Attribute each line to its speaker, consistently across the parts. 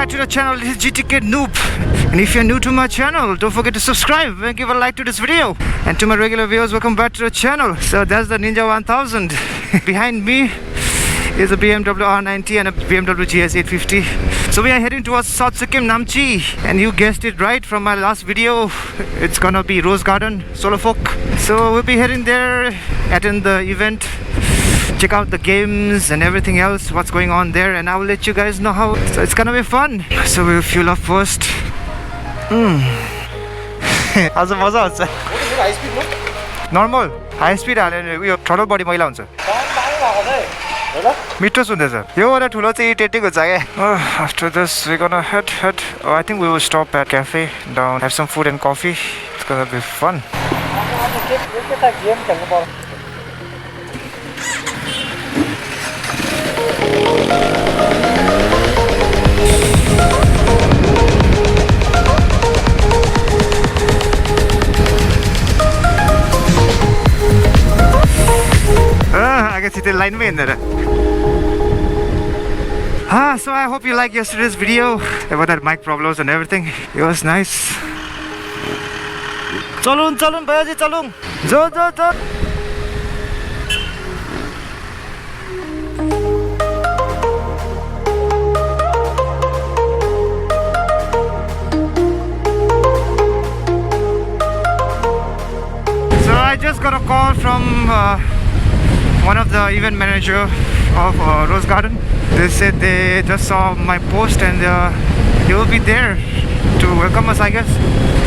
Speaker 1: back to the channel. This is GTK Noob, and if you're new to my channel, don't forget to subscribe and give a like to this video. And to my regular viewers, welcome back to the channel. So that's the Ninja 1000. Behind me is a BMW R90 and a Bmw Gs850. So we are heading towards South Sikkim, Namchi, and you guessed it right from my last video, it's gonna be Rosegarden Solo Folk. So we'll be heading there, attend the event, check out the games and everything else, what's going on there, and I will let you guys know how. So it's gonna be fun. So we'll fuel up first. आज मजा आउँछ normal high speed हाल्यो भने उयो throttle बडी मैला हुन्छ मिठो सुन्दैछ योभन्दा ठुलो चाहिँ इरिटेटिङ हुन्छ क्या after this we gonna head I think we will stop at cafe down have some food and coffee it's gonna be fun So I hope you liked yesterday's video about that mic problems and everything. It was nice. Chalun bhayaji chalun. Jo. So I just got a call from one of the event manager of Rosegarden. They said they just saw my post and they will be there to welcome us, I guess.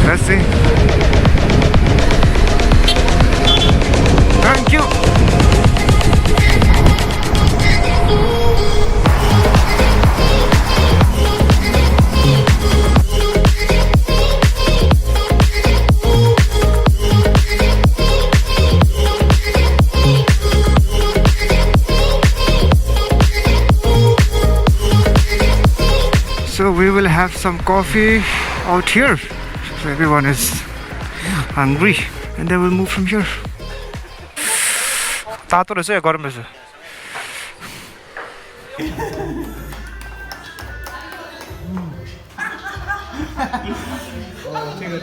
Speaker 1: Let's see. Thank you. So we will have some coffee out here. So everyone is hungry and they will move from here. Tatoo रहेछ या गरम रहेछ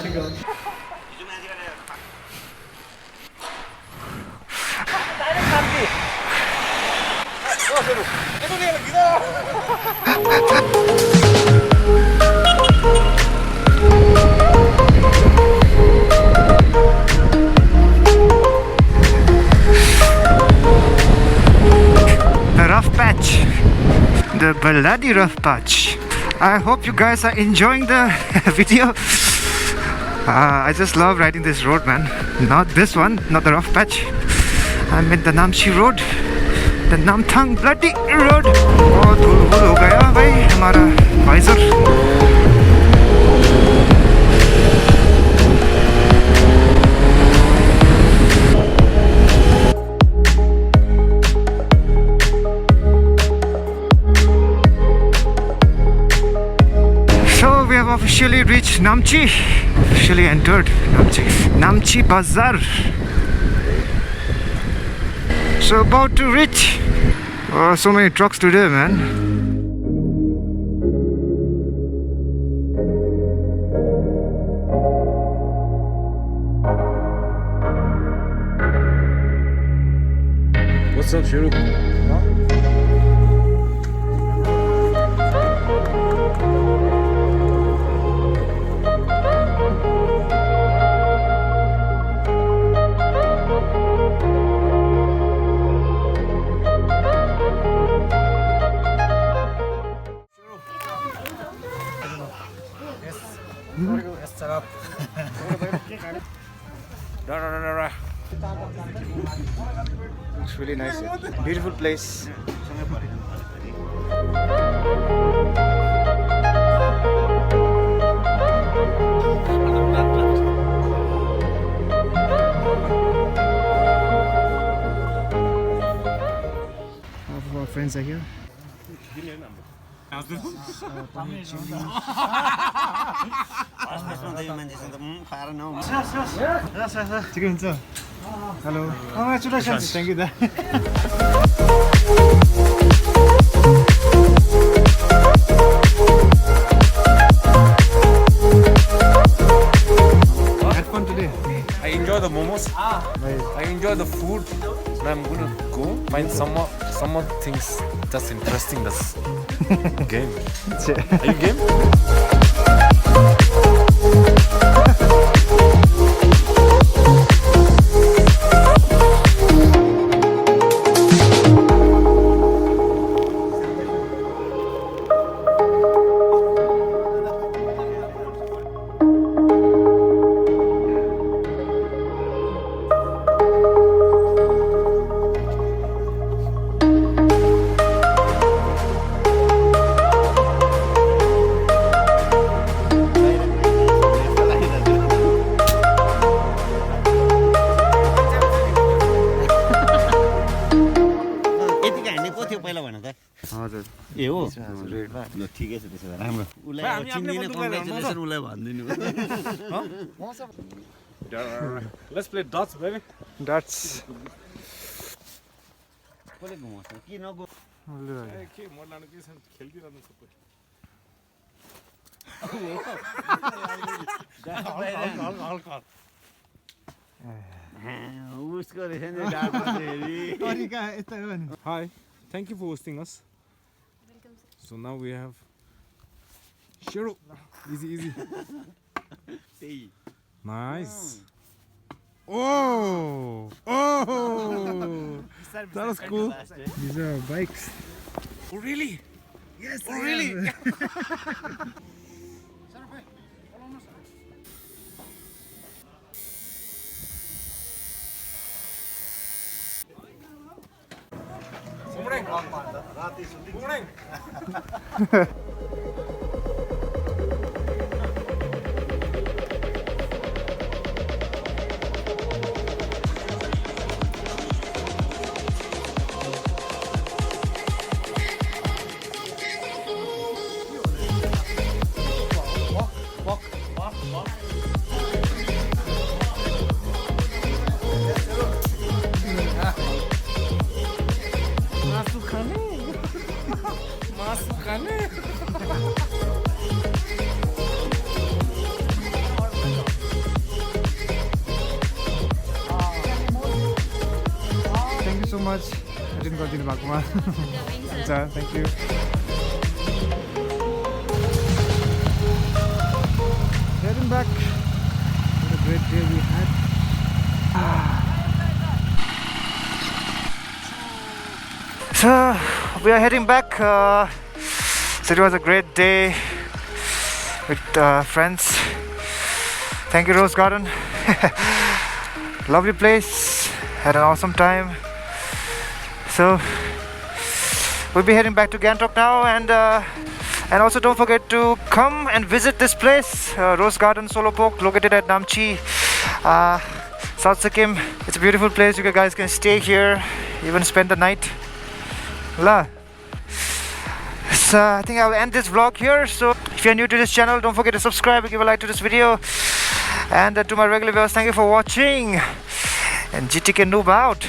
Speaker 1: ठीक है The bloody rough patch. I hope you guys are enjoying the video. I just love riding this road, man. Not this one, not the rough patch. I'm in the Namchi road, the Namthang bloody road. Oh, धूल हो गया भाई हमारा visor. Officially reached Namchi. Officially entered Namchi Bazaar. So about to reach. Oh, so many trucks today, man. What's up, Shiru? It's really nice. Beautiful place. Half of our friends are here. Hello. Congratulations. Thank you.
Speaker 2: enjoy the food. Now I'm gonna go find someone thinks that's interesting. That's game. Are you game?
Speaker 1: हजुर
Speaker 3: ए हो
Speaker 1: रेडमा
Speaker 3: ल ठिकै छ त्यसो भए राम्रो उसलाई चिन्दिन congratulation उसलाई भन्दिनु
Speaker 2: Let's play dots, baby.
Speaker 1: Darts.
Speaker 3: कसले घुमाउँछ कि नगो
Speaker 2: के म लानु के छ खेल्दिरहनु सबै
Speaker 3: उसको रहेछ नि तरिका
Speaker 1: यस्तै हो नि
Speaker 2: Hi, thank you for hosting us. So now we have Shiro. Easy. Nice. Oh! That was cool.
Speaker 1: These are bikes.
Speaker 2: Oh, really?
Speaker 1: Yes.
Speaker 2: Oh, really? Morning. Masukane.
Speaker 1: Thank you so much. Attend गरिदिनु भएकोमा हुन्छ thank you. Heading back. What a great day we had. So we are heading back. So it was a great day with friends. Thank you, Rosegarden. Lovely place. Had an awesome time. So we'll be heading back to Gangtok now, and also don't forget to come and visit this place, Rosegarden Superbikes, located at Namchi, South Sikkim. It's a beautiful place. You guys can stay here, even spend the night. La. So I think I'll end this vlog here. So if you're new to this channel, don't forget to subscribe and give a like to this video. And to my regular viewers, thank you for watching. And GTK Noob out.